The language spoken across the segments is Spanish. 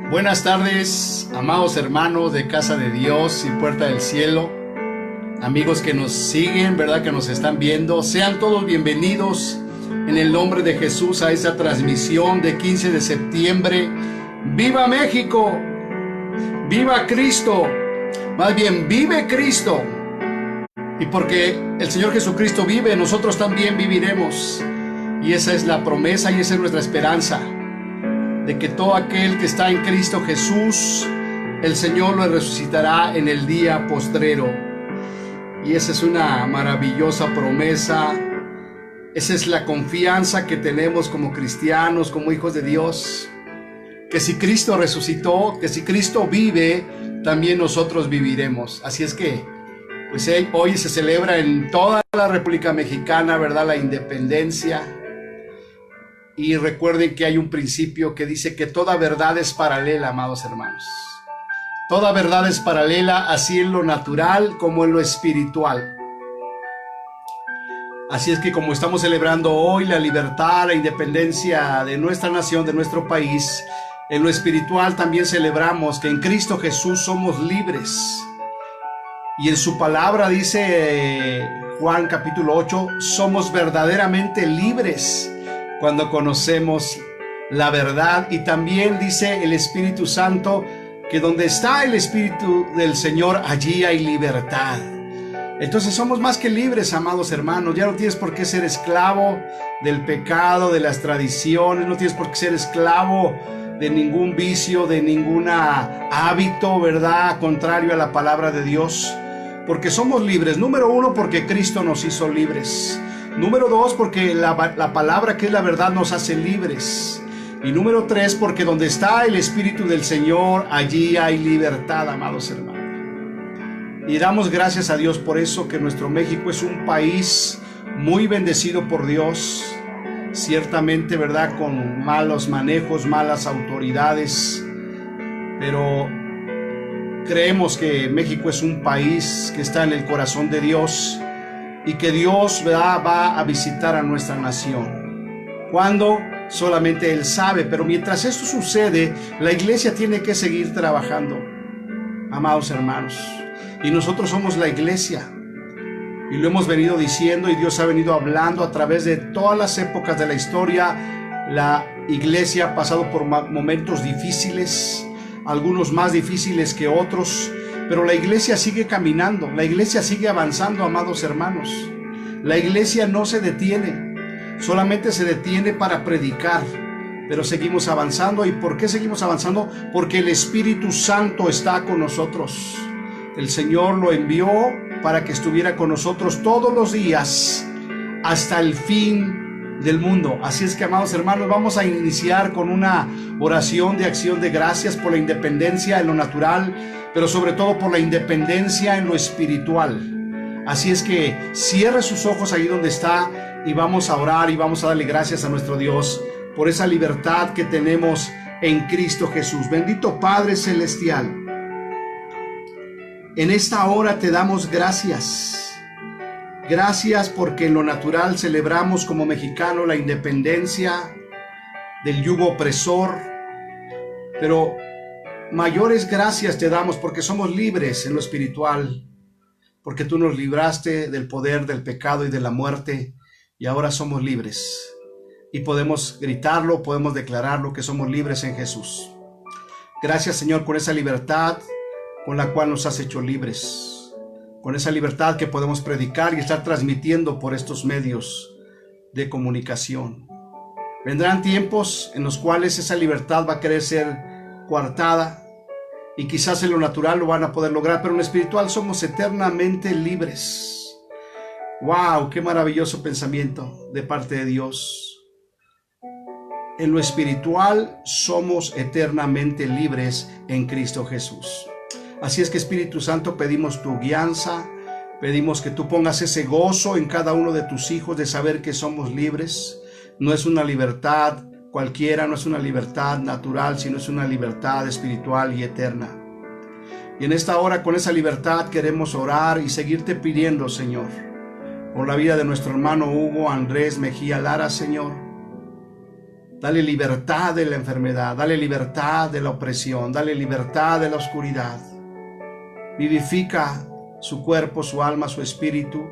Buenas tardes, amados hermanos de Casa de Dios y Puerta del Cielo, amigos que nos siguen, ¿verdad? Que nos están viendo. Sean todos bienvenidos en el nombre de Jesús a esta transmisión de 15 de septiembre. ¡Viva México! ¡Viva Cristo! Más bien, ¡vive Cristo! Y porque el Señor Jesucristo vive, nosotros también viviremos. Y esa es la promesa y esa es nuestra esperanza, de que todo aquel que está en Cristo Jesús, el Señor lo resucitará en el día postrero. Y esa es una maravillosa promesa. Esa es la confianza que tenemos como cristianos, como hijos de Dios, que si Cristo resucitó, que si Cristo vive, también nosotros viviremos. Así es que pues hoy se celebra en toda la República Mexicana, ¿verdad?, la independencia. Y recuerden que hay un principio que dice que toda verdad es paralela, amados hermanos. Toda verdad es paralela, así en lo natural como en lo espiritual. Así es que como estamos celebrando hoy la libertad, la independencia de nuestra nación, de nuestro país, en lo espiritual también celebramos que en Cristo Jesús somos libres. Y en su palabra dice Juan capítulo 8, somos verdaderamente libres cuando conocemos la verdad. Y también dice el Espíritu Santo que donde está el Espíritu del Señor, allí hay libertad. Entonces somos más que libres, amados hermanos. Ya no tienes por qué ser esclavo del pecado, de las tradiciones. No tienes por qué ser esclavo de ningún vicio, de ningún hábito, ¿verdad?, contrario a la palabra de Dios. Porque somos libres. Número uno, porque Cristo nos hizo libres. Número dos, porque la palabra que es la verdad nos hace libres. Y número tres, porque donde está el Espíritu del Señor, allí hay libertad, amados hermanos. Y damos gracias a Dios por eso, que nuestro México es un país muy bendecido por Dios. Ciertamente, ¿verdad?, con malos manejos, malas autoridades. Pero creemos que México es un país que está en el corazón de Dios. Y que Dios, ¿verdad?, va a visitar a nuestra nación. ¿Cuándo? Solamente Él sabe. Pero mientras esto sucede, la iglesia tiene que seguir trabajando, amados hermanos. Y nosotros somos la iglesia. Y lo hemos venido diciendo, y Dios ha venido hablando a través de todas las épocas de la historia. La iglesia ha pasado por momentos difíciles, algunos más difíciles que otros. Pero la iglesia sigue caminando, la iglesia sigue avanzando, amados hermanos. La iglesia no se detiene, solamente se detiene para predicar, pero seguimos avanzando. ¿Y por qué seguimos avanzando? Porque el Espíritu Santo está con nosotros. El Señor lo envió para que estuviera con nosotros todos los días hasta el fin del mundo. Así es que, amados hermanos, vamos a iniciar con una oración de acción de gracias por la independencia en lo natural, pero sobre todo por la independencia en lo espiritual. Así es que cierre sus ojos ahí donde está y vamos a orar y vamos a darle gracias a nuestro Dios por esa libertad que tenemos en Cristo Jesús. Bendito Padre Celestial, en esta hora te damos gracias. Gracias porque en lo natural celebramos como mexicanos la independencia del yugo opresor, pero mayores gracias te damos porque somos libres en lo espiritual, porque tú nos libraste del poder del pecado y de la muerte, y ahora somos libres. Y podemos gritarlo, podemos declararlo, que somos libres en Jesús. Gracias, Señor, por esa libertad con la cual nos has hecho libres, con esa libertad que podemos predicar y estar transmitiendo por estos medios de comunicación. Vendrán tiempos en los cuales esa libertad va a querer ser coartada, y quizás en lo natural lo van a poder lograr, pero en lo espiritual somos eternamente libres. ¡Wow! ¡Qué maravilloso pensamiento de parte de Dios! En lo espiritual somos eternamente libres en Cristo Jesús. Así es que, Espíritu Santo, pedimos tu guianza, pedimos que tú pongas ese gozo en cada uno de tus hijos de saber que somos libres. No es una libertad cualquiera, no es una libertad natural, sino es una libertad espiritual y eterna. Y en esta hora, con esa libertad, queremos orar y seguirte pidiendo, Señor, por la vida de nuestro hermano Hugo Andrés Mejía Lara, Señor. Dale libertad de la enfermedad, dale libertad de la opresión, dale libertad de la oscuridad. Vivifica su cuerpo, su alma, su espíritu.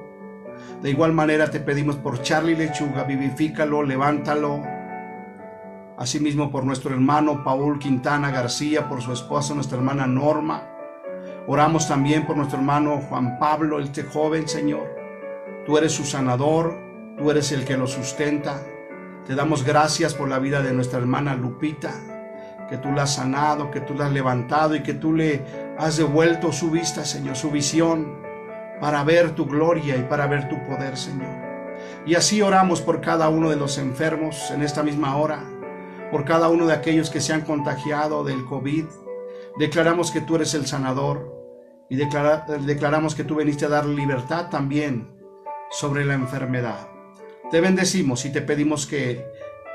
De igual manera te pedimos por Charlie Lechuga, vivifícalo, levántalo. Asimismo por nuestro hermano Paul Quintana García, por su esposa, nuestra hermana Norma. Oramos también por nuestro hermano Juan Pablo, este joven, Señor. Tú eres su sanador, tú eres el que lo sustenta. Te damos gracias por la vida de nuestra hermana Lupita, que tú la has sanado, que tú la has levantado y que tú le has devuelto su vista, Señor, su visión, para ver tu gloria y para ver tu poder, Señor. Y así oramos por cada uno de los enfermos en esta misma hora, por cada uno de aquellos que se han contagiado del COVID. Declaramos que tú eres el sanador y declaramos que tú veniste a dar libertad también sobre la enfermedad. Te bendecimos y te pedimos que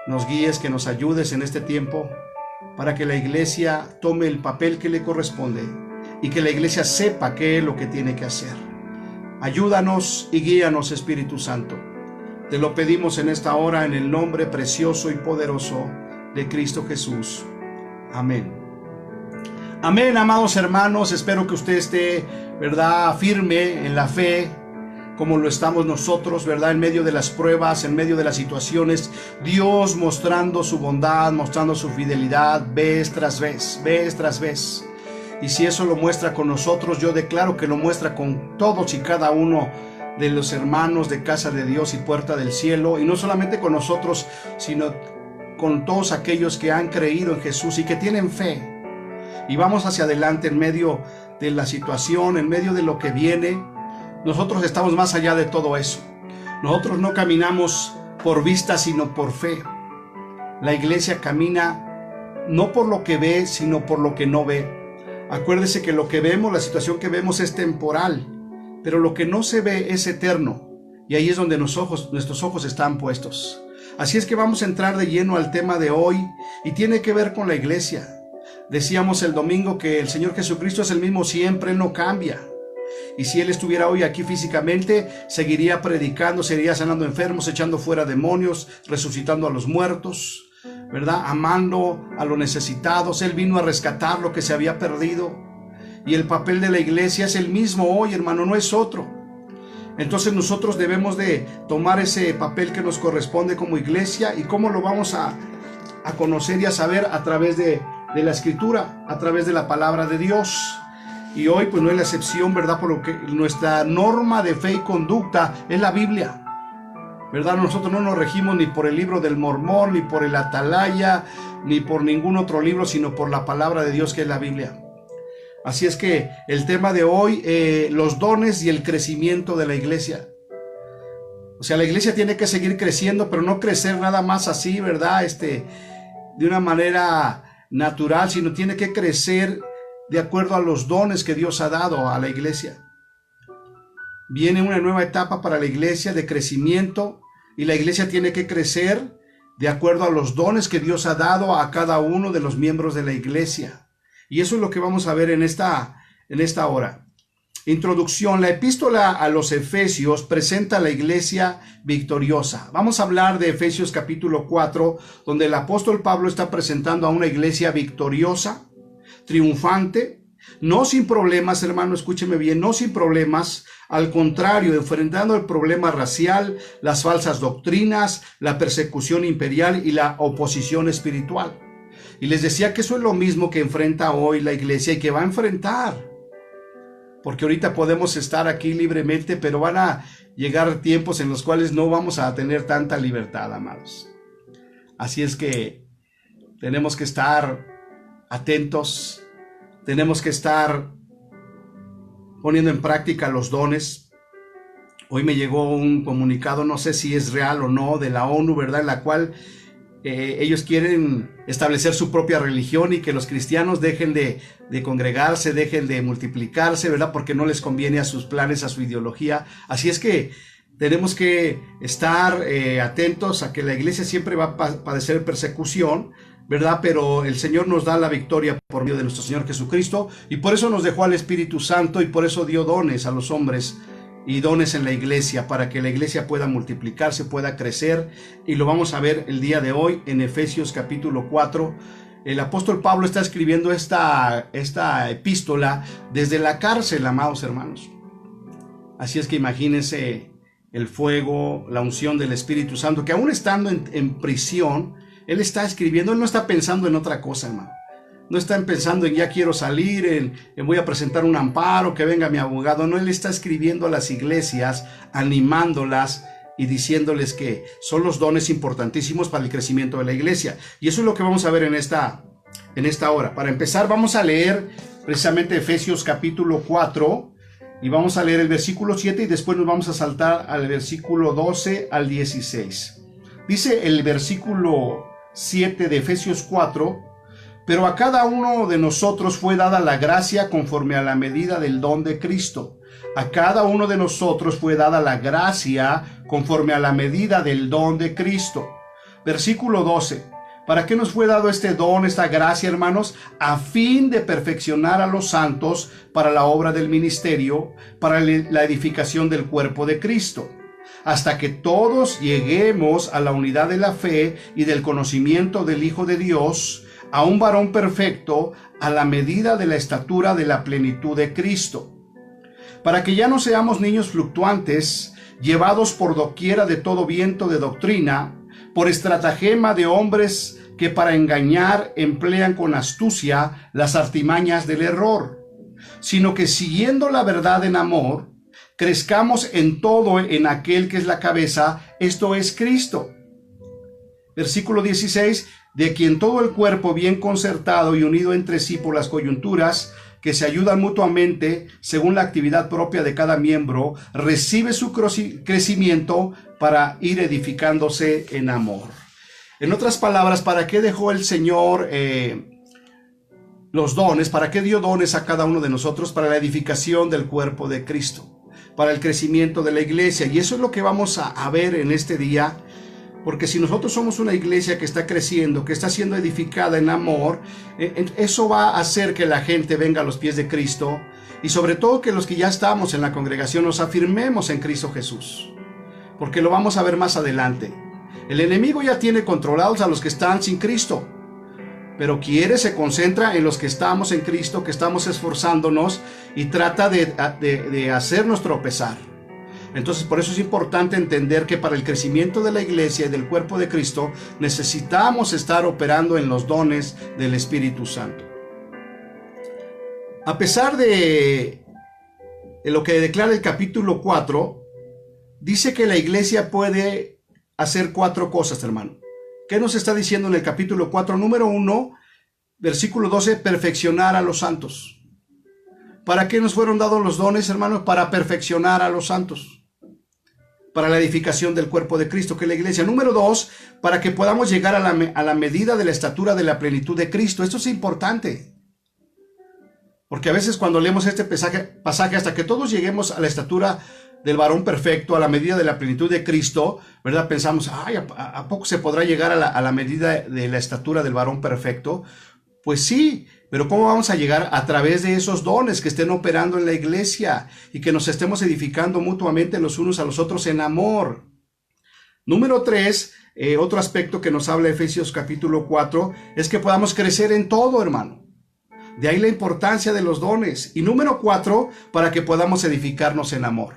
nos guíes, que nos ayudes en este tiempo para que la iglesia tome el papel que le corresponde y que la iglesia sepa qué es lo que tiene que hacer. Ayúdanos y guíanos, Espíritu Santo. Te lo pedimos en esta hora en el nombre precioso y poderoso de Cristo Jesús. Amén. Amén, amados hermanos. Espero que usted esté, ¿verdad?, firme en la fe, como lo estamos nosotros, ¿verdad? En medio de las pruebas, en medio de las situaciones, Dios mostrando su bondad, mostrando su fidelidad, vez tras vez, vez tras vez. Y si eso lo muestra con nosotros, yo declaro que lo muestra con todos y cada uno de los hermanos de Casa de Dios y Puerta del Cielo, y no solamente con nosotros, sino con todos aquellos que han creído en Jesús y que tienen fe. Y vamos hacia adelante en medio de la situación, en medio de lo que viene. Nosotros estamos más allá de todo eso. Nosotros no caminamos por vista, sino por fe. La iglesia camina no por lo que ve, sino por lo que no ve. Acuérdese que lo que vemos, la situación que vemos es temporal, pero lo que no se ve es eterno. Y ahí es donde nuestros ojos están puestos. Así es que vamos a entrar de lleno al tema de hoy y tiene que ver con la iglesia. Decíamos el domingo que el Señor Jesucristo es el mismo siempre, Él no cambia. Y si Él estuviera hoy aquí físicamente, seguiría predicando, seguiría sanando enfermos, echando fuera demonios, resucitando a los muertos, ¿verdad? Amando a los necesitados. Él vino a rescatar lo que se había perdido. Y el papel de la iglesia es el mismo hoy, hermano, no es otro. Entonces nosotros debemos de tomar ese papel que nos corresponde como iglesia. ¿Y cómo lo vamos a conocer y a saber? A través de la Escritura, a través de la palabra de Dios. Y hoy pues no es la excepción, ¿verdad? Por lo que nuestra norma de fe y conducta es la Biblia, ¿verdad? Nosotros no nos regimos ni por el libro del Mormón, ni por el Atalaya, ni por ningún otro libro, sino por la palabra de Dios, que es la Biblia. Así es que el tema de hoy, los dones y el crecimiento de la iglesia. O sea, la iglesia tiene que seguir creciendo, pero no crecer nada más así, ¿verdad? De una manera natural, sino tiene que crecer de acuerdo a los dones que Dios ha dado a la iglesia. Viene una nueva etapa para la iglesia de crecimiento, y la iglesia tiene que crecer de acuerdo a los dones que Dios ha dado a cada uno de los miembros de la iglesia. Y eso es lo que vamos a ver en esta hora. Introducción. La epístola a los Efesios presenta a la iglesia victoriosa. Vamos a hablar de Efesios capítulo 4, donde el apóstol Pablo está presentando a una iglesia victoriosa, triunfante, no sin problemas, hermano, escúcheme bien, no sin problemas, al contrario, enfrentando el problema racial, las falsas doctrinas, la persecución imperial y la oposición espiritual. Y les decía que eso es lo mismo que enfrenta hoy la iglesia y que va a enfrentar. Porque ahorita podemos estar aquí libremente, pero van a llegar tiempos en los cuales no vamos a tener tanta libertad, amados. Así es que tenemos que estar atentos, tenemos que estar poniendo en práctica los dones. Hoy me llegó un comunicado, no sé si es real o no, de la ONU, ¿verdad? En la cual ellos quieren establecer su propia religión y que los cristianos dejen de congregarse, dejen de multiplicarse, ¿verdad? Porque no les conviene a sus planes, a su ideología. Así es que tenemos que estar atentos a que la iglesia siempre va a padecer persecución, ¿verdad? Pero el Señor nos da la victoria por medio de nuestro Señor Jesucristo, y por eso nos dejó al Espíritu Santo, y por eso dio dones a los hombres y dones en la iglesia para que la iglesia pueda multiplicarse, pueda crecer, y lo vamos a ver el día de hoy en Efesios capítulo 4. El apóstol Pablo está escribiendo esta epístola desde la cárcel, amados hermanos. Así es que imagínense el fuego, la unción del Espíritu Santo, que aún estando en prisión, él está escribiendo, él no está pensando en otra cosa, hermano. No están pensando en ya quiero salir, en voy a presentar un amparo, que venga mi abogado. No, él está escribiendo a las iglesias, animándolas y diciéndoles que son los dones importantísimos para el crecimiento de la iglesia. Y eso es lo que vamos a ver en esta hora. Para empezar, vamos a leer precisamente Efesios capítulo 4 y vamos a leer el versículo 7 y después nos vamos a saltar al versículo 12 al 16. Dice el versículo 7 de Efesios 4: pero a cada uno de nosotros fue dada la gracia conforme a la medida del don de Cristo. A cada uno de nosotros fue dada la gracia conforme a la medida del don de Cristo. Versículo 12. ¿Para qué nos fue dado este don, esta gracia, hermanos? A fin de perfeccionar a los santos para la obra del ministerio, para la edificación del cuerpo de Cristo, hasta que todos lleguemos a la unidad de la fe y del conocimiento del Hijo de Dios, a un varón perfecto, a la medida de la estatura de la plenitud de Cristo, para que ya no seamos niños fluctuantes, llevados por doquiera de todo viento de doctrina, por estratagema de hombres que para engañar emplean con astucia las artimañas del error, sino que siguiendo la verdad en amor, crezcamos en todo en aquel que es la cabeza, esto es Cristo. Versículo 16, de quien todo el cuerpo bien concertado y unido entre sí por las coyunturas, que se ayudan mutuamente según la actividad propia de cada miembro, recibe su crecimiento para ir edificándose en amor. En otras palabras, ¿para qué dejó el Señor los dones? ¿Para qué dio dones a cada uno de nosotros? Para la edificación del cuerpo de Cristo, para el crecimiento de la iglesia. Y eso es lo que vamos a ver en este día. Porque si nosotros somos una iglesia que está creciendo, que está siendo edificada en amor, eso va a hacer que la gente venga a los pies de Cristo, y sobre todo que los que ya estamos en la congregación nos afirmemos en Cristo Jesús, porque lo vamos a ver más adelante. El enemigo ya tiene controlados a los que están sin Cristo, pero se concentra en los que estamos en Cristo, que estamos esforzándonos, y trata de hacernos tropezar. Entonces, por eso es importante entender que para el crecimiento de la iglesia y del cuerpo de Cristo necesitamos estar operando en los dones del Espíritu Santo. A pesar de lo que declara el capítulo 4, dice que la iglesia puede hacer 4 cosas, hermano. ¿Qué nos está diciendo en el capítulo 4? Número 1, versículo 12, perfeccionar a los santos. ¿Para qué nos fueron dados los dones, hermanos? Para perfeccionar a los santos, para la edificación del cuerpo de Cristo, que es la iglesia. Número 2, para que podamos llegar a la medida de la estatura de la plenitud de Cristo. Esto es importante, porque a veces cuando leemos este pasaje, hasta que todos lleguemos a la estatura del varón perfecto, a la medida de la plenitud de Cristo, ¿verdad? Pensamos, ay, ¿a poco se podrá llegar a la medida de la estatura del varón perfecto? Pues sí, pero ¿cómo vamos a llegar? A través de esos dones que estén operando en la iglesia y que nos estemos edificando mutuamente los unos a los otros en amor. Número 3, otro aspecto que nos habla Efesios capítulo 4, es que podamos crecer en todo, hermano. De ahí la importancia de los dones. Y número 4, para que podamos edificarnos en amor.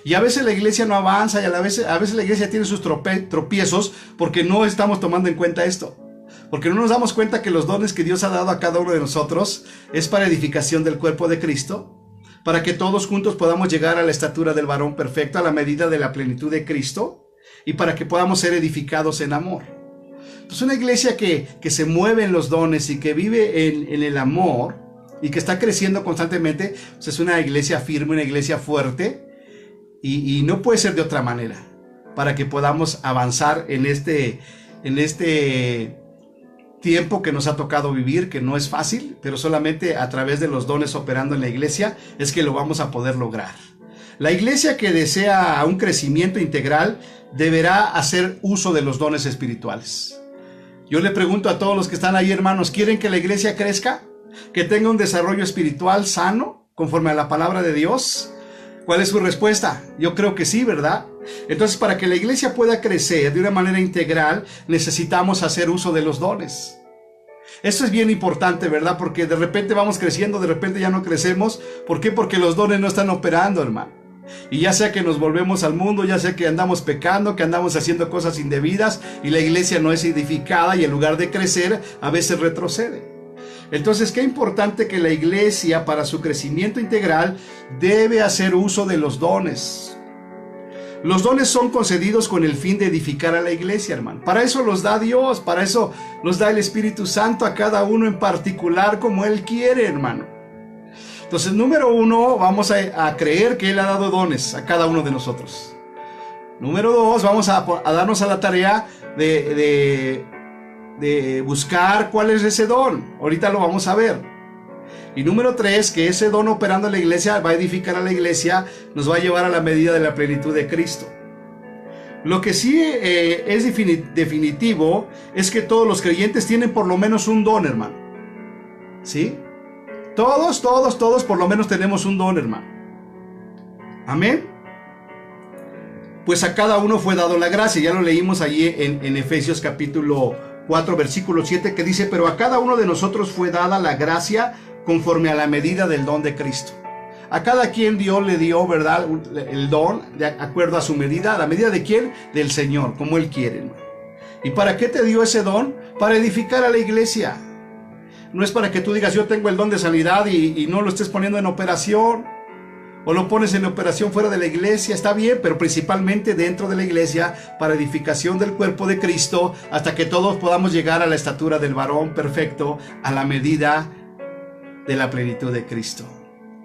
Y a veces la iglesia no avanza, y a veces la iglesia tiene sus tropiezos porque no estamos tomando en cuenta esto. Porque no nos damos cuenta que los dones que Dios ha dado a cada uno de nosotros es para edificación del cuerpo de Cristo, para que todos juntos podamos llegar a la estatura del varón perfecto, a la medida de la plenitud de Cristo, y para que podamos ser edificados en amor. Pues una iglesia que se mueve en los dones y que vive en el amor y que está creciendo constantemente, pues es una iglesia firme, una iglesia fuerte, y no puede ser de otra manera, para que podamos avanzar en este tiempo que nos ha tocado vivir, que no es fácil, pero solamente a través de los dones operando en la iglesia es que lo vamos a poder lograr. La iglesia que desea un crecimiento integral deberá hacer uso de los dones espirituales. Yo le pregunto a todos los que están ahí, hermanos, ¿quieren que la iglesia crezca? ¿Que tenga un desarrollo espiritual sano, conforme a la palabra de Dios? ¿Cuál es su respuesta? Yo creo que sí, ¿verdad? Entonces, para que la iglesia pueda crecer de una manera integral, necesitamos hacer uso de los dones. Esto es bien importante, ¿verdad? Porque de repente vamos creciendo, de repente ya no crecemos. ¿Por qué? Porque los dones no están operando, hermano. Y ya sea que nos volvemos al mundo, ya sea que andamos pecando, que andamos haciendo cosas indebidas y la iglesia no es edificada y en lugar de crecer, a veces retrocede. Entonces, qué importante que la iglesia, para su crecimiento integral, debe hacer uso de los dones. Los dones son concedidos con el fin de edificar a la iglesia, hermano. Para eso los da Dios, para eso los da el Espíritu Santo a cada uno en particular como Él quiere, hermano. Entonces, número uno, vamos a creer que Él ha dado dones a cada uno de nosotros. Número dos, vamos a darnos a la tarea de buscar cuál es ese don. Ahorita lo vamos a ver. Y número tres, que ese don operando en la iglesia va a edificar a la iglesia, nos va a llevar a la medida de la plenitud de Cristo. Lo que sí es definitivo es que todos los creyentes tienen por lo menos un don, hermano. ¿Sí? Todos por lo menos tenemos un don, hermano. Amén. Pues a cada uno fue dado la gracia. Ya lo leímos allí en Efesios capítulo 4, versículo 7, que dice: pero a cada uno de nosotros fue dada la gracia conforme a la medida del don de Cristo. A cada quien Dios le dio, ¿verdad?, el don de acuerdo a su medida. ¿A la medida de quién? Del Señor, como Él quiere, hermano. ¿Y para qué te dio ese don? Para edificar a la iglesia. No es para que tú digas: yo tengo el don de sanidad y no lo estés poniendo en operación, o lo pones en operación fuera de la iglesia. Está bien, pero principalmente dentro de la iglesia, para edificación del cuerpo de Cristo, hasta que todos podamos llegar a la estatura del varón perfecto, a la medida de la plenitud de Cristo.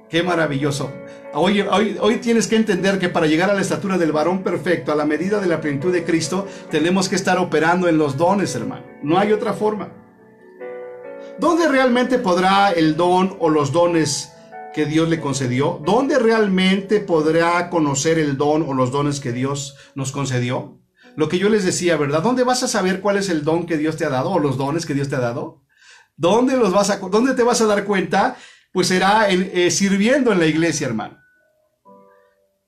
¡Qué maravilloso! Hoy tienes que entender que para llegar a la estatura del varón perfecto, a la medida de la plenitud de Cristo, tenemos que estar operando en los dones, hermano. No hay otra forma. ¿Dónde realmente podrá el don o los dones que Dios le concedió? ¿Dónde realmente podrá conocer el don o los dones que Dios nos concedió? Lo que yo les decía, ¿verdad? ¿Dónde vas a saber cuál es el don que Dios te ha dado o los dones que Dios te ha dado? ¿Dónde te vas a dar cuenta? Pues será sirviendo en la iglesia, hermano.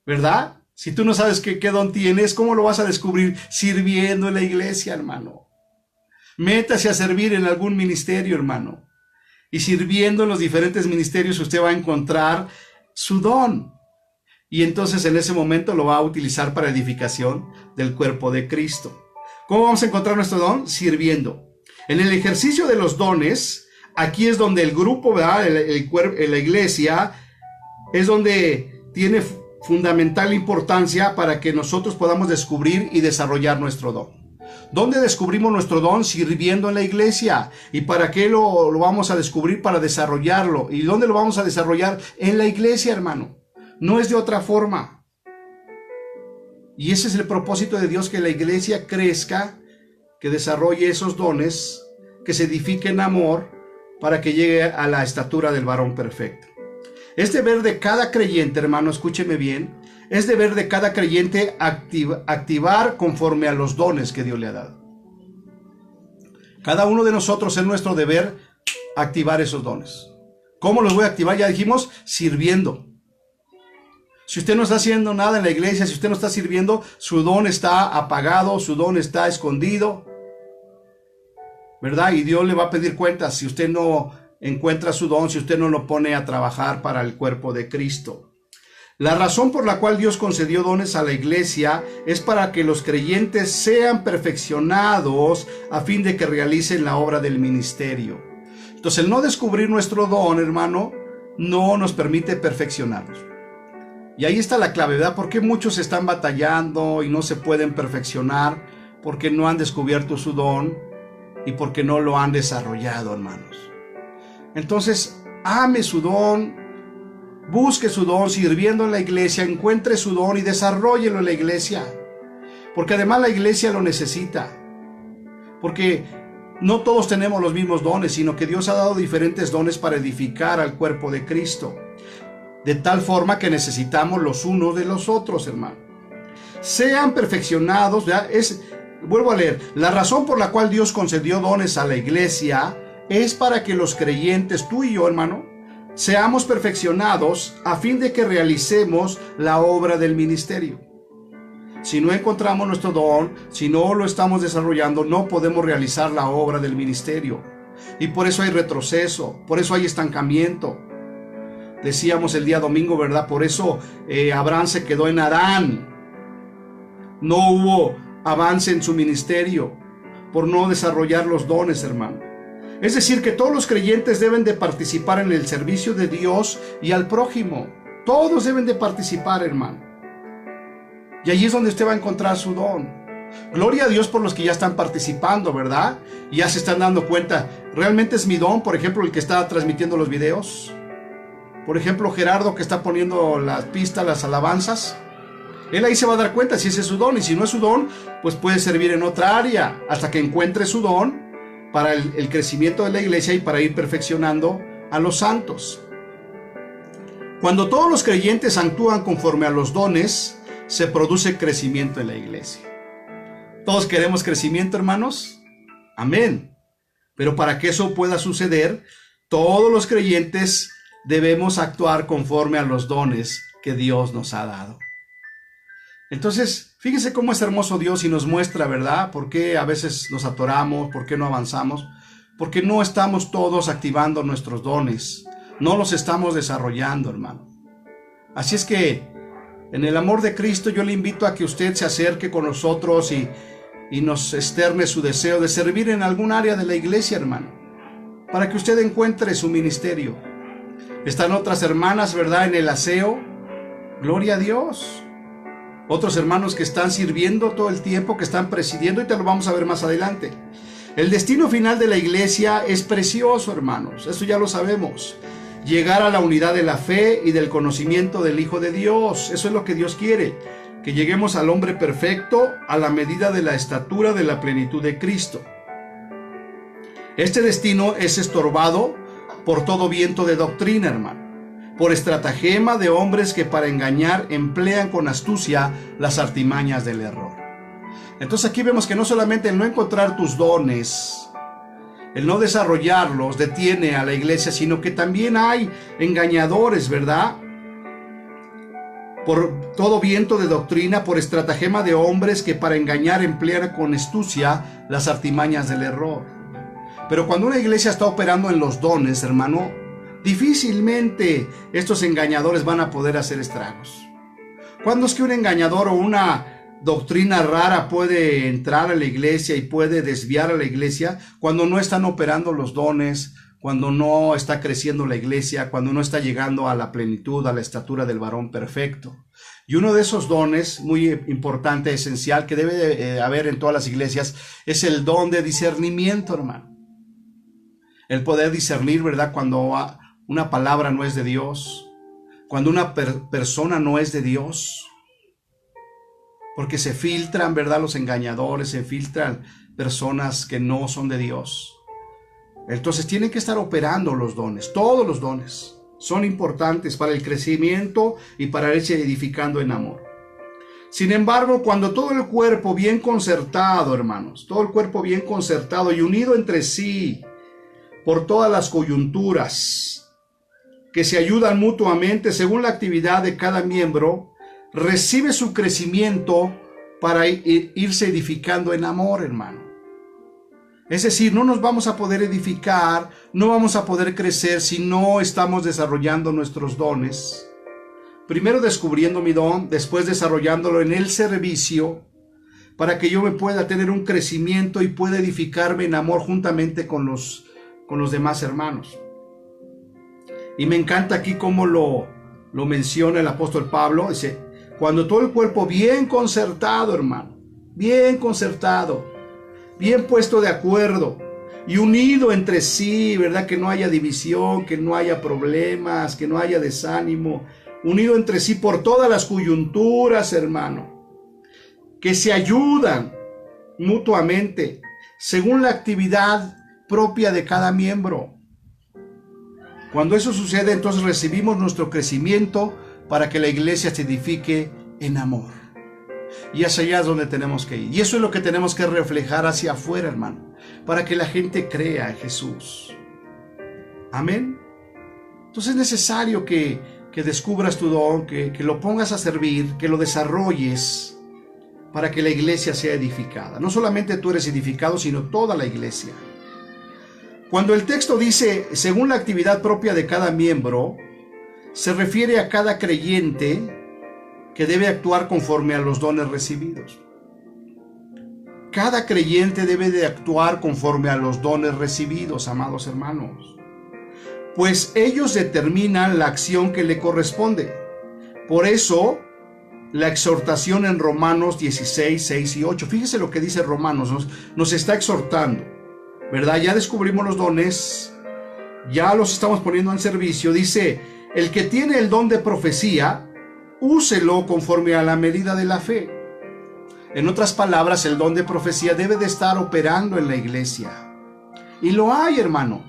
¿Verdad? Si tú no sabes qué don tienes, ¿cómo lo vas a descubrir? Sirviendo en la iglesia, hermano. Métase a servir en algún ministerio, hermano. Y sirviendo en los diferentes ministerios, usted va a encontrar su don. Y entonces en ese momento lo va a utilizar para edificación del cuerpo de Cristo. ¿Cómo vamos a encontrar nuestro don? Sirviendo. En el ejercicio de los dones, aquí es donde el grupo, ¿verdad?, la iglesia, es donde tiene fundamental importancia para que nosotros podamos descubrir y desarrollar nuestro don. ¿Dónde descubrimos nuestro don? Sirviendo en la iglesia. ¿Y para qué lo vamos a descubrir? Para desarrollarlo. ¿Y dónde lo vamos a desarrollar? En la iglesia, hermano. No es de otra forma. Y ese es el propósito de Dios, que la iglesia crezca, que desarrolle esos dones, que se edifique en amor, para que llegue a la estatura del varón perfecto. Es deber de cada creyente, hermano, escúcheme bien, es deber de cada creyente activar conforme a los dones que Dios le ha dado. Cada uno de nosotros es nuestro deber activar esos dones. ¿Cómo los voy a activar? Ya dijimos, sirviendo. Si usted no está haciendo nada en la iglesia, si usted no está sirviendo, su don está apagado, su don está escondido, ¿verdad? Y Dios le va a pedir cuentas si usted no encuentra su don, si usted no lo pone a trabajar para el cuerpo de Cristo. La razón por la cual Dios concedió dones a la iglesia es para que los creyentes sean perfeccionados a fin de que realicen la obra del ministerio. Entonces, el no descubrir nuestro don, hermano, no nos permite perfeccionarnos. Y ahí está la clave, ¿verdad? ¿Por qué muchos están batallando y no se pueden perfeccionar? Porque no han descubierto su don y porque no lo han desarrollado, hermanos. Entonces, ame su don, busque su don sirviendo en la iglesia, encuentre su don y desarróllelo en la iglesia. Porque además la iglesia lo necesita. Porque no todos tenemos los mismos dones, sino que Dios ha dado diferentes dones para edificar al cuerpo de Cristo. De tal forma que necesitamos los unos de los otros, hermano. Sean perfeccionados, ¿ya? Vuelvo a leer. La razón por la cual Dios concedió dones a la iglesia es para que los creyentes, tú y yo, hermano, seamos perfeccionados a fin de que realicemos la obra del ministerio. Si no encontramos nuestro don, si no lo estamos desarrollando, no podemos realizar la obra del ministerio. Y por eso hay retroceso, por eso hay estancamiento. Decíamos el día domingo, ¿verdad? Por eso Abraham se quedó en Harán. No hubo avance en su ministerio, por no desarrollar los dones, hermano. Es decir, que todos los creyentes deben de participar en el servicio de Dios y al prójimo. Todos deben de participar, hermano. Y allí es donde usted va a encontrar su don. Gloria a Dios por los que ya están participando, ¿verdad? Y ya se están dando cuenta, ¿realmente es mi don? Por ejemplo, el que está transmitiendo los videos. Por ejemplo, Gerardo, que está poniendo las pistas, las alabanzas. Él ahí se va a dar cuenta si ese es su don. Y si no es su don, pues puede servir en otra área hasta que encuentre su don para el crecimiento de la iglesia y para ir perfeccionando a los santos. Cuando todos los creyentes actúan conforme a los dones, se produce crecimiento en la iglesia. ¿Todos queremos crecimiento, hermanos? Amén. Pero para que eso pueda suceder, todos los creyentes debemos actuar conforme a los dones que Dios nos ha dado. Entonces, fíjense cómo es hermoso Dios y nos muestra, ¿verdad? Por qué a veces nos atoramos, por qué no avanzamos, porque no estamos todos activando nuestros dones, no los estamos desarrollando, hermano. Así es que, en el amor de Cristo, yo le invito a que usted se acerque con nosotros y nos externe su deseo de servir en algún área de la iglesia, hermano, para que usted encuentre su ministerio. Están otras hermanas, ¿verdad?, en el aseo. Gloria a Dios. Otros hermanos que están sirviendo todo el tiempo, que están presidiendo, y te lo vamos a ver más adelante. El destino final de la iglesia es precioso, hermanos. Eso ya lo sabemos. Llegar a la unidad de la fe y del conocimiento del Hijo de Dios. Eso es lo que Dios quiere. Que lleguemos al hombre perfecto a la medida de la estatura de la plenitud de Cristo. Este destino es estorbado por todo viento de doctrina, hermano. Por estratagema de hombres que para engañar emplean con astucia las artimañas del error. Entonces aquí vemos que no solamente el no encontrar tus dones, el no desarrollarlos detiene a la iglesia, sino que también hay engañadores, ¿verdad? Por todo viento de doctrina, por estratagema de hombres que para engañar emplean con astucia las artimañas del error. Pero cuando una iglesia está operando en los dones, hermano, difícilmente estos engañadores van a poder hacer estragos. ¿Cuándo es que un engañador o una doctrina rara puede entrar a la iglesia y puede desviar a la iglesia? Cuando no están operando los dones, cuando no está creciendo la iglesia, cuando no está llegando a la plenitud, a la estatura del varón perfecto. Y uno de esos dones muy importante, esencial, que debe de haber en todas las iglesias, es el don de discernimiento, hermano. El poder discernir, ¿verdad?, cuando una palabra no es de Dios, cuando una persona no es de Dios, porque se filtran, ¿verdad?, los engañadores, se filtran personas que no son de Dios. Entonces tienen que estar operando los dones. Todos los dones son importantes para el crecimiento y para irse edificando en amor. Sin embargo, cuando todo el cuerpo bien concertado, hermanos, todo el cuerpo bien concertado y unido entre sí por todas las coyunturas que se ayudan mutuamente según la actividad de cada miembro, recibe su crecimiento para irse edificando en amor, hermano. Es decir, no nos vamos a poder edificar, no vamos a poder crecer si no estamos desarrollando nuestros dones. Primero descubriendo mi don, después desarrollándolo en el servicio, para que yo me pueda tener un crecimiento y pueda edificarme en amor juntamente con los demás hermanos. Y me encanta aquí cómo lo menciona el apóstol Pablo. Dice, cuando todo el cuerpo bien concertado, hermano, bien concertado, bien puesto de acuerdo y unido entre sí, ¿verdad? Que no haya división, que no haya problemas, que no haya desánimo, unido entre sí por todas las coyunturas, hermano, que se ayudan mutuamente según la actividad propia de cada miembro. Cuando eso sucede, entonces recibimos nuestro crecimiento para que la iglesia se edifique en amor. Y hacia allá es donde tenemos que ir. Y eso es lo que tenemos que reflejar hacia afuera, hermano, para que la gente crea en Jesús. Amén. Entonces es necesario que descubras tu don, que lo pongas a servir, que lo desarrolles para que la iglesia sea edificada. No solamente tú eres edificado, sino toda la iglesia. Cuando el texto dice, según la actividad propia de cada miembro, se refiere a cada creyente que debe actuar conforme a los dones recibidos. Cada creyente debe de actuar conforme a los dones recibidos, amados hermanos, pues ellos determinan la acción que le corresponde. Por eso, la exhortación en Romanos 16, 6 y 8. Fíjese lo que dice Romanos, nos está exhortando, ¿verdad? Ya descubrimos los dones, ya los estamos poniendo en servicio. Dice, el que tiene el don de profecía, úselo conforme a la medida de la fe. En otras palabras, el don de profecía debe de estar operando en la iglesia. Y lo hay, hermano,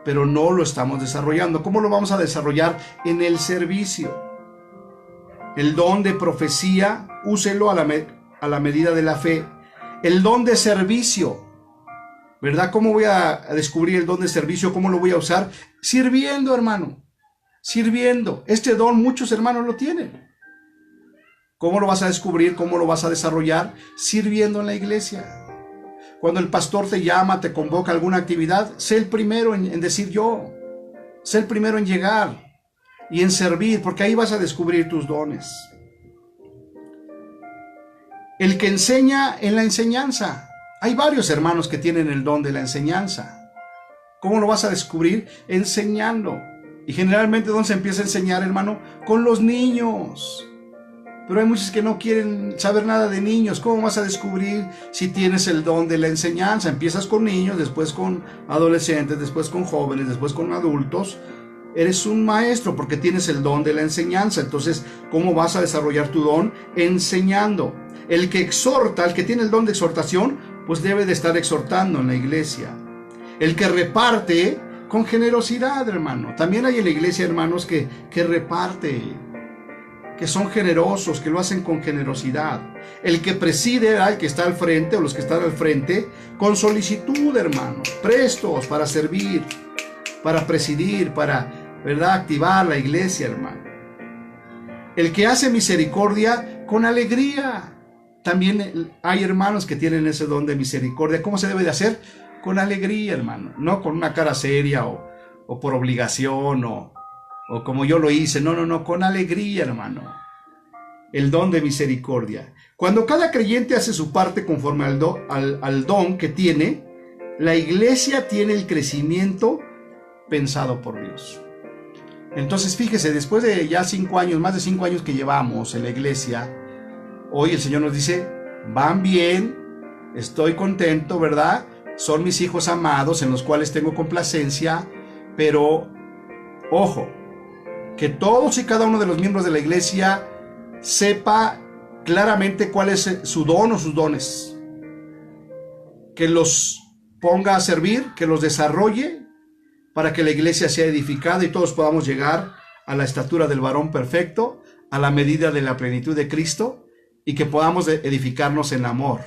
pero no lo estamos desarrollando. ¿Cómo lo vamos a desarrollar? En el servicio. El don de profecía, úselo a la medida de la fe. El don de servicio, ¿verdad? ¿Cómo voy a descubrir el don de servicio? ¿Cómo lo voy a usar? Sirviendo, hermano. Sirviendo. Este don muchos hermanos lo tienen. ¿Cómo lo vas a descubrir? ¿Cómo lo vas a desarrollar? Sirviendo en la iglesia. Cuando el pastor te llama, te convoca a alguna actividad, sé el primero en decir yo. Sé el primero en llegar y en servir, porque ahí vas a descubrir tus dones. El que enseña en la enseñanza. Hay varios hermanos que tienen el don de la enseñanza. ¿Cómo lo vas a descubrir? Enseñando. Y generalmente, ¿dónde se empieza a enseñar, hermano? Con los niños. Pero hay muchos que no quieren saber nada de niños. ¿Cómo vas a descubrir si tienes el don de la enseñanza? Empiezas con niños, después con adolescentes, después con jóvenes, después con adultos. Eres un maestro porque tienes el don de la enseñanza. Entonces, ¿cómo vas a desarrollar tu don? Enseñando. El que exhorta, el que tiene el don de exhortación, pues debe de estar exhortando en la iglesia. El que reparte con generosidad, hermano. También hay en la iglesia hermanos que reparte, que son generosos, que lo hacen con generosidad. El que preside, el que está al frente o los que están al frente, con solicitud, hermano, prestos para servir, para presidir, para, ¿verdad?, activar la iglesia, hermano. El que hace misericordia con alegría. También hay hermanos que tienen ese don de misericordia. ¿Cómo se debe de hacer? Con alegría, hermano, no con una cara seria o por obligación o como yo lo hice. No, con alegría, hermano. El don de misericordia. Cuando cada creyente hace su parte conforme al don que tiene, la iglesia tiene el crecimiento pensado por Dios. Entonces, fíjese, después de ya 5 años, más de 5 años que llevamos en la iglesia, hoy el Señor nos dice, van bien, estoy contento, ¿verdad? Son mis hijos amados en los cuales tengo complacencia, pero, ojo, que todos y cada uno de los miembros de la iglesia sepa claramente cuál es su don o sus dones. Que los ponga a servir, que los desarrolle para que la iglesia sea edificada y todos podamos llegar a la estatura del varón perfecto, a la medida de la plenitud de Cristo, y que podamos edificarnos en amor.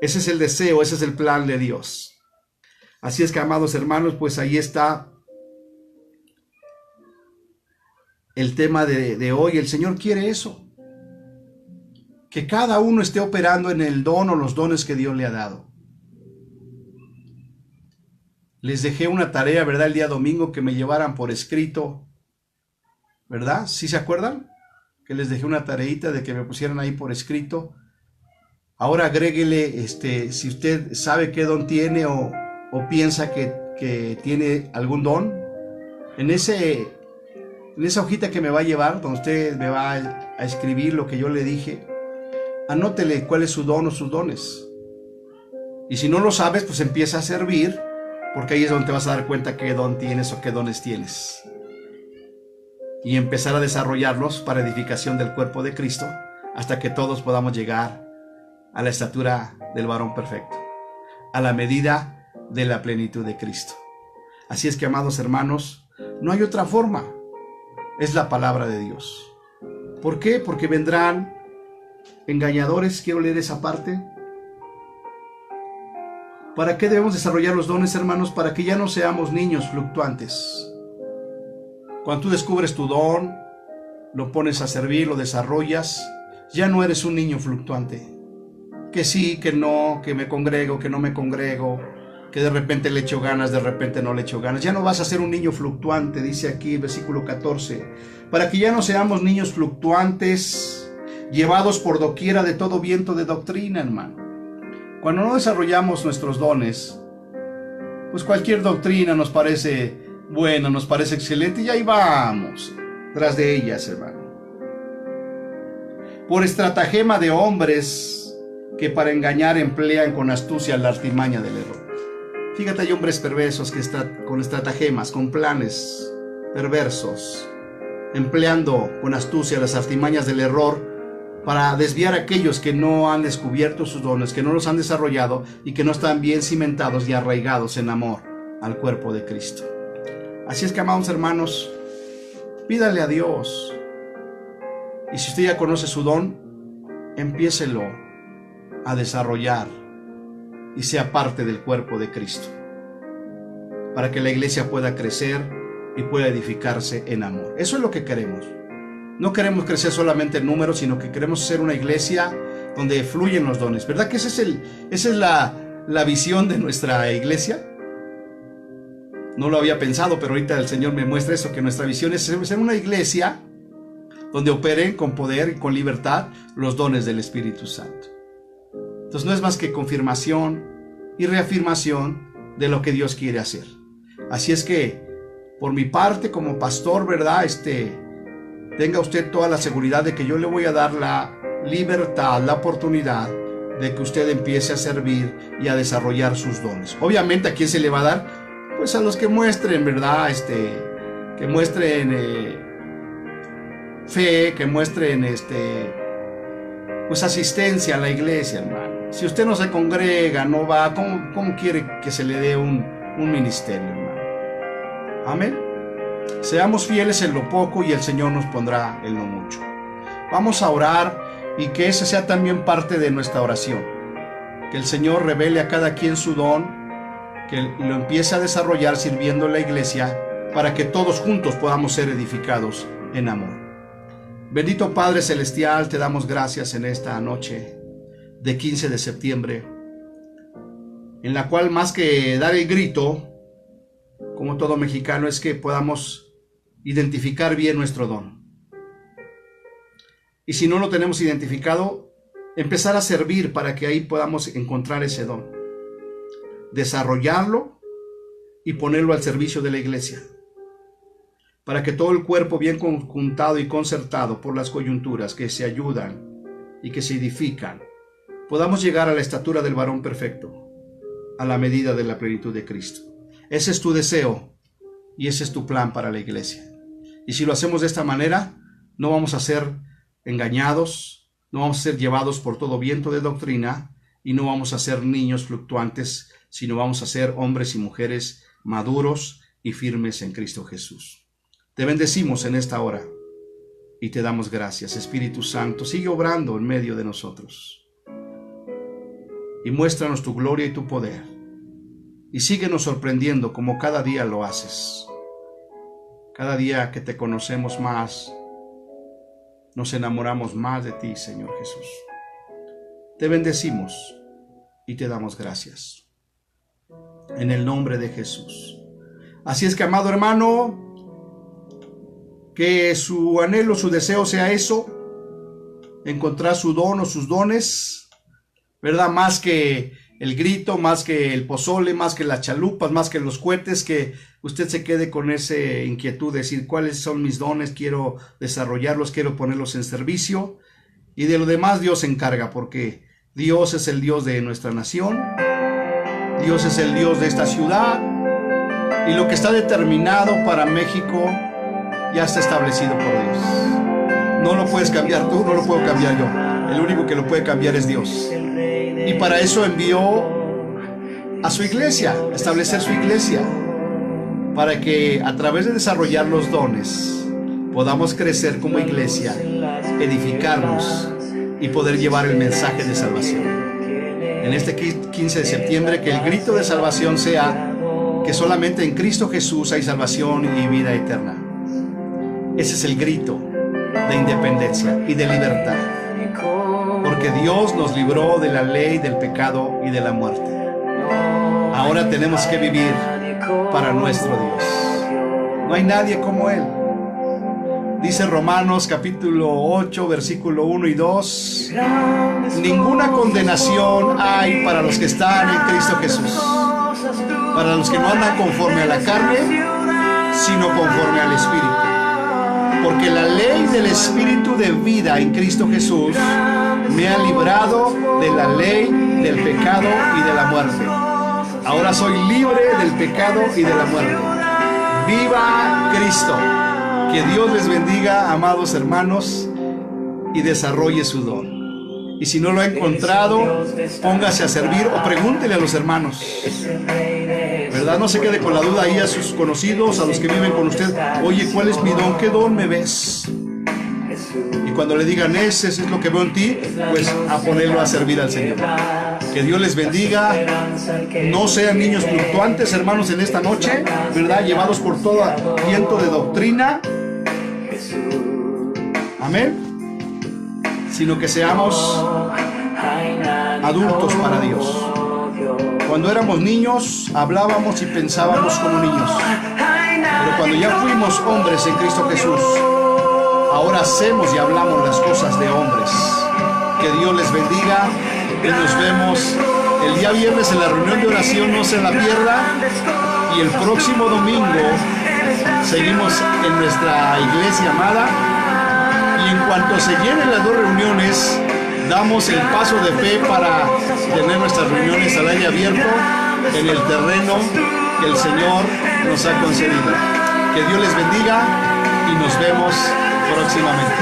Ese es el deseo, ese es el plan de Dios. Así es que, amados hermanos, pues ahí está el tema de hoy. El Señor quiere eso, que cada uno esté operando en el don o los dones que Dios le ha dado. Les dejé una tarea, ¿verdad?, el día domingo, que me llevaran por escrito, ¿verdad? ¿Sí se acuerdan? Que les dejé una tareita de que me pusieran ahí por escrito. Ahora agréguele, si usted sabe qué don tiene o piensa que tiene algún don, en esa hojita que me va a llevar, donde usted me va a escribir lo que yo le dije, anótele cuál es su don o sus dones. Y si no lo sabes, pues empieza a servir, porque ahí es donde te vas a dar cuenta qué don tienes o qué dones tienes. Y empezar a desarrollarlos para edificación del cuerpo de Cristo, hasta que todos podamos llegar a la estatura del varón perfecto, a la medida de la plenitud de Cristo. Así es que, amados hermanos, no hay otra forma. Es la palabra de Dios. ¿Por qué? Porque vendrán engañadores. Quiero leer esa parte. ¿Para qué debemos desarrollar los dones, hermanos? Para que ya no seamos niños fluctuantes. Cuando tú descubres tu don, lo pones a servir, lo desarrollas, ya no eres un niño fluctuante. Que sí, que no, que me congrego, que no me congrego, que de repente le echo ganas, de repente no le echo ganas. Ya no vas a ser un niño fluctuante, dice aquí el versículo 14, para que ya no seamos niños fluctuantes, llevados por doquiera de todo viento de doctrina, hermano. Cuando no desarrollamos nuestros dones, pues cualquier doctrina nos parece buena, nos parece excelente, y ahí vamos, tras de ellas, hermano. Por estratagema de hombres que para engañar emplean con astucia la artimaña del error. Fíjate, hay hombres perversos que están con estratagemas, con planes perversos, empleando con astucia las artimañas del error para desviar a aquellos que no han descubierto sus dones, que no los han desarrollado y que no están bien cimentados y arraigados en amor al cuerpo de Cristo. Así es que, amados hermanos, pídale a Dios. Y si usted ya conoce su don, empiécelo a desarrollar y sea parte del cuerpo de Cristo, para que la iglesia pueda crecer y pueda edificarse en amor. Eso es lo que queremos. No queremos crecer solamente en números, sino que queremos ser una iglesia donde fluyen los dones. ¿Verdad que esa es la visión de nuestra iglesia? No lo había pensado, pero ahorita el Señor me muestra eso, que nuestra visión es ser una iglesia donde operen con poder y con libertad los dones del Espíritu Santo. Entonces no es más que confirmación y reafirmación de lo que Dios quiere hacer. Así es que, por mi parte como pastor, ¿verdad? Tenga usted toda la seguridad de que yo le voy a dar la libertad, la oportunidad de que usted empiece a servir y a desarrollar sus dones. Obviamente, ¿a quién se le va a dar? Pues a los que muestren, ¿verdad? Que muestren fe, que muestren pues asistencia a la iglesia, hermano. Si usted no se congrega, no va, ¿cómo quiere que se le dé un ministerio, hermano? Amén. Seamos fieles en lo poco y el Señor nos pondrá en lo mucho. Vamos a orar y que ese sea también parte de nuestra oración. Que el Señor revele a cada quien su don, que lo empiece a desarrollar sirviendo a la iglesia, para que todos juntos podamos ser edificados en amor. Bendito Padre Celestial, te damos gracias en esta noche de 15 de septiembre, en la cual más que dar el grito, como todo mexicano, es que podamos identificar bien nuestro don. Y si no lo tenemos identificado, empezar a servir para que ahí podamos encontrar ese don, desarrollarlo y ponerlo al servicio de la iglesia, para que todo el cuerpo bien conjuntado y concertado por las coyunturas que se ayudan y que se edifican, podamos llegar a la estatura del varón perfecto, a la medida de la plenitud de Cristo. Ese es tu deseo y ese es tu plan para la iglesia. Y si lo hacemos de esta manera, no vamos a ser engañados, no vamos a ser llevados por todo viento de doctrina y no vamos a ser niños fluctuantes, sino vamos a ser hombres y mujeres maduros y firmes en Cristo Jesús. Te bendecimos en esta hora y te damos gracias. Espíritu Santo, sigue obrando en medio de nosotros y muéstranos tu gloria y tu poder y síguenos sorprendiendo como cada día lo haces. Cada día que te conocemos más, nos enamoramos más de ti, Señor Jesús. Te bendecimos y te damos gracias. En el nombre de Jesús. Así es que, amado hermano, que su anhelo, su deseo sea eso, encontrar su don o sus dones, ¿verdad? Más que el grito, más que el pozole, más que las chalupas, más que los cohetes, que usted se quede con esa inquietud de decir cuáles son mis dones, quiero desarrollarlos, quiero ponerlos en servicio, y de lo demás Dios se encarga, porque Dios es el Dios de nuestra nación, Dios es el Dios de esta ciudad, y lo que está determinado para México ya está establecido por Dios. No lo puedes cambiar tú, no lo puedo cambiar yo. El único que lo puede cambiar es Dios. Y para eso envió a su iglesia, a establecer su iglesia, para que a través de desarrollar los dones podamos crecer como iglesia, edificarnos y poder llevar el mensaje de salvación. En este 15 de septiembre, que el grito de salvación sea que solamente en Cristo Jesús hay salvación y vida eterna. Ese es el grito de independencia y de libertad. Porque Dios nos libró de la ley, del pecado y de la muerte. Ahora tenemos que vivir para nuestro Dios. No hay nadie como Él. Dice Romanos capítulo 8, versículo 1 y 2. Ninguna condenación hay para los que están en Cristo Jesús. Para los que no andan conforme a la carne, sino conforme al Espíritu. Porque la ley del Espíritu de vida en Cristo Jesús me ha librado de la ley del pecado y de la muerte. Ahora soy libre del pecado y de la muerte. ¡Viva Cristo! Que Dios les bendiga, amados hermanos, y desarrolle su don. Y si no lo ha encontrado, póngase a servir o pregúntele a los hermanos. ¿Verdad? No se quede con la duda ahí a sus conocidos, a los que viven con usted. Oye, ¿cuál es mi don? ¿Qué don me ves? Y cuando le digan, ese es lo que veo en ti, pues a ponerlo a servir al Señor. Que Dios les bendiga. No sean niños fluctuantes, hermanos, en esta noche, ¿verdad? Llevados por todo viento de doctrina. Amén. Sino que seamos adultos para Dios. Cuando éramos niños, hablábamos y pensábamos como niños. Pero cuando ya fuimos hombres en Cristo Jesús, ahora hacemos y hablamos las cosas de hombres. Que Dios les bendiga y nos vemos el día viernes en la reunión de oración. No se la pierda. Y el próximo domingo seguimos en nuestra iglesia amada. Y en cuanto se llenen las dos reuniones, damos el paso de fe para tener nuestras reuniones al aire abierto en el terreno que el Señor nos ha concedido. Que Dios les bendiga y nos vemos próximamente.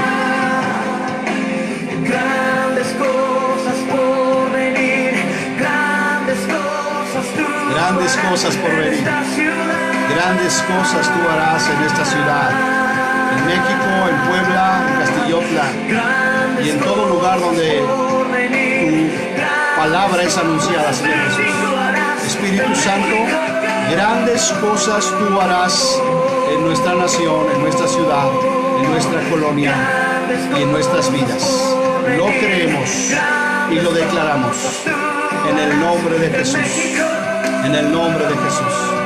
Grandes cosas por venir, Grandes cosas por venir. Grandes cosas tú harás en esta ciudad. En México, en Puebla, en Castillotla y en todo lugar donde tu palabra es anunciada, Señor Jesús. Espíritu Santo, grandes cosas tú harás en nuestra nación, en nuestra ciudad, en nuestra colonia y en nuestras vidas. Lo creemos y lo declaramos en el nombre de Jesús. En el nombre de Jesús.